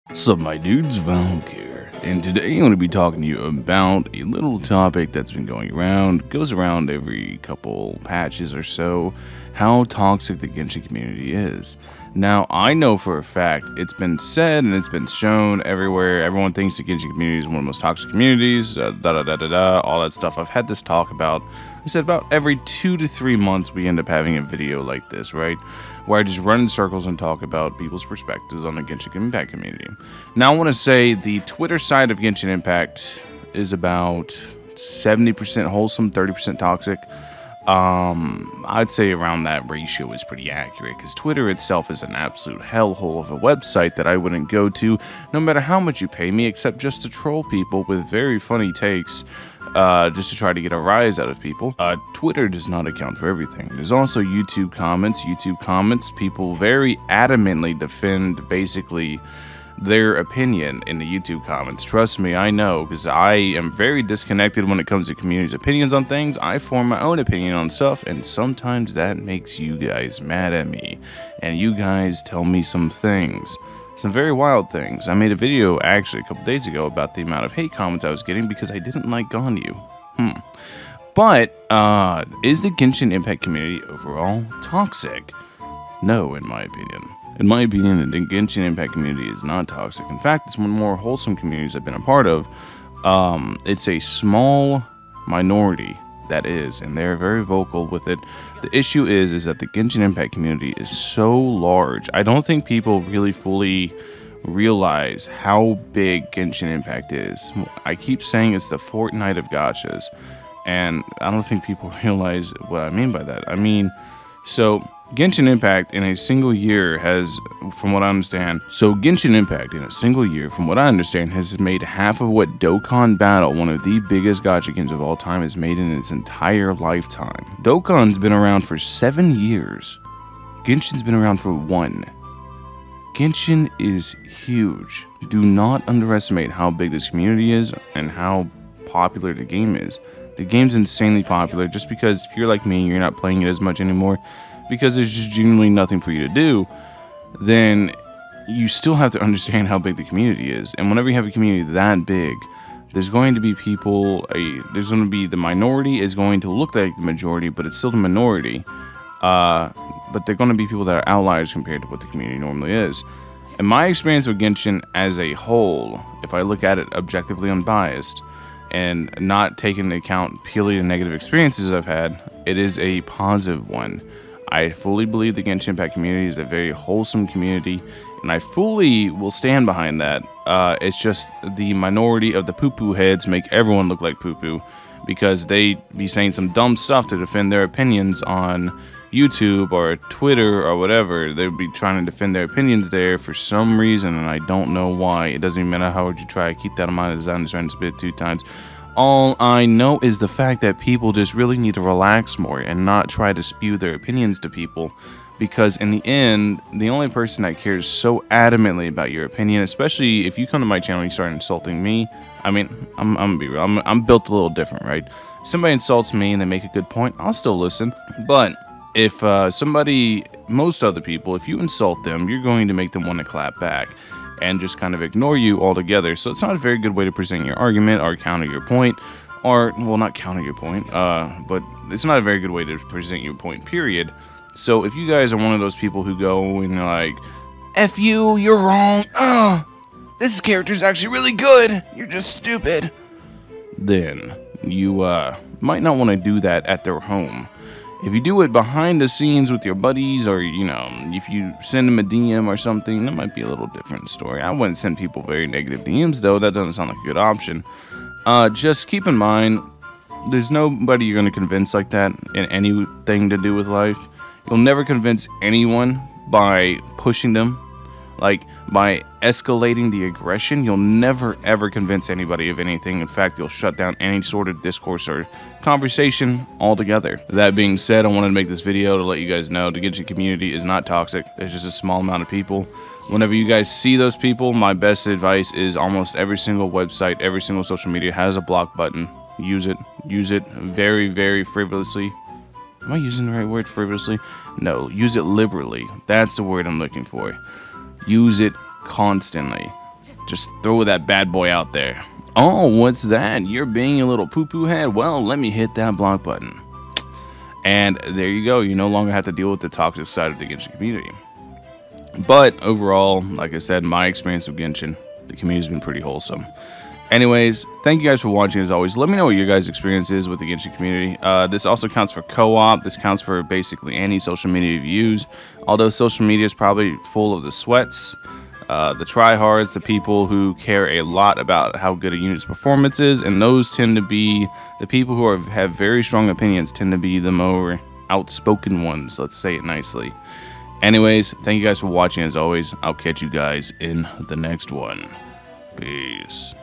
What's up, my dudes? Valk here, and today I'm going to be talking to you about a little topic that's been going around, goes around every couple patches or so, how toxic the Genshin community is. Now, I know for a fact, it's been said and it's been shown everywhere, everyone thinks the Genshin community is one of the most toxic communities, all that stuff. I've had this talk about, I said about every 2 to 3 months we end up having a video like this, right? Where I just run in circles and talk about people's perspectives on the Genshin Impact community. Now, I want to say the Twitter side of Genshin Impact is about 70% wholesome, 30% toxic. I'd say around that ratio is pretty accurate, because Twitter itself is an absolute hellhole of a website that I wouldn't go to, no matter how much you pay me, except just to troll people with very funny takes, just to try to get a rise out of people. Twitter does not account for everything. There's also YouTube comments. YouTube comments, people very adamantly defend basically their opinion in the YouTube comments. Trust me, I know, because I am very disconnected when it comes to community's opinions on things. I form my own opinion on stuff, and sometimes that makes you guys mad at me, and you guys tell me some things. Some very wild things. I made a video actually a couple days ago about the amount of hate comments I was getting because I didn't like Ganyu. But, is the Genshin Impact community overall toxic? No, in my opinion. In my opinion, the Genshin Impact community is not toxic. In fact, it's one of the more wholesome communities I've been a part of. It's a small minority that is, and they're very vocal with it. The issue is that the Genshin Impact community is so large. I don't think people really fully realize how big Genshin Impact is. I keep saying it's the Fortnite of gachas, and I don't think people realize what I mean by that. I mean, so Genshin Impact in a single year has, from what I understand, has made half of what Dokkan Battle, one of the biggest gacha games of all time, has made in its entire lifetime. Dokkan's been around for 7 years. Genshin's been around for 1. Genshin is huge. Do not underestimate how big this community is and how popular the game is. The game's insanely popular. Just because if you're like me, you're not playing it as much anymore, because there's just genuinely nothing for you to do, then you still have to understand how big the community is. And whenever you have a community that big, there's going to be people, the minority is going to look like the majority, but it's still the minority. But they're going to be people that are outliers compared to what the community normally is. In my experience with Genshin as a whole, if I look at it objectively unbiased, and not taking into account purely the negative experiences I've had, it is a positive one. I fully believe the Genshin Impact community is a very wholesome community, and I fully will stand behind that. It's just the minority of the poo-poo heads make everyone look like poo-poo, because they be saying some dumb stuff to defend their opinions on YouTube or Twitter or whatever. They'd be trying to defend their opinions there for some reason, and I don't know why. It doesn't even matter how hard you try. Keep that in mind, as I'm trying to spit it 2 times. All I know is the fact that people just really need to relax more and not try to spew their opinions to people, because in the end, the only person that cares so adamantly about your opinion, especially if you come to my channel and you start insulting me, I mean, I'm gonna be real, I'm built a little different, right? If somebody insults me and they make a good point, I'll still listen. But if most other people, if you insult them, you're going to make them want to clap back and just kind of ignore you altogether. So it's not a very good way to present your argument or counter your point, or, well, not counter your point, but it's not a very good way to present your point, period. So if you guys are one of those people who go and like, F you, you're wrong, this character's actually really good, you're just stupid, then you might not want to do that at their home. If you do it behind the scenes with your buddies, or, you know, if you send them a DM or something, that might be a little different story. I wouldn't send people very negative DMs, though. That doesn't sound like a good option. Just keep in mind, there's nobody you're going to convince like that in anything to do with life. You'll never convince anyone by pushing them, like by escalating the aggression. You'll never ever convince anybody of anything. In fact, you'll shut down any sort of discourse or conversation altogether. That being said, I wanted to make this video to let you guys know the Genshin community is not toxic. There's just a small amount of people. Whenever you guys see those people, my best advice is almost every single website, every single social media has a block button. Use it. Use it very, very frivolously. Am I using the right word, frivolously? No, use it liberally. That's the word I'm looking for. Use it constantly. Just throw that bad boy out there. Oh, what's that? You're being a little poo-poo head? Well, let me hit that block button. And there you go. You no longer have to deal with the toxic side of the Genshin community. But overall, like I said, my experience with Genshin, the community's been pretty wholesome. Anyways, thank you guys for watching as always. Let me know what your guys' experience is with the Genshin community. This also counts for co-op. This counts for basically any social media you've used. Although social media is probably full of the sweats, the tryhards, the people who care a lot about how good a unit's performance is, and those tend to be the people who have very strong opinions, tend to be the more outspoken ones, let's say it nicely. Anyways, thank you guys for watching as always. I'll catch you guys in the next one. Peace.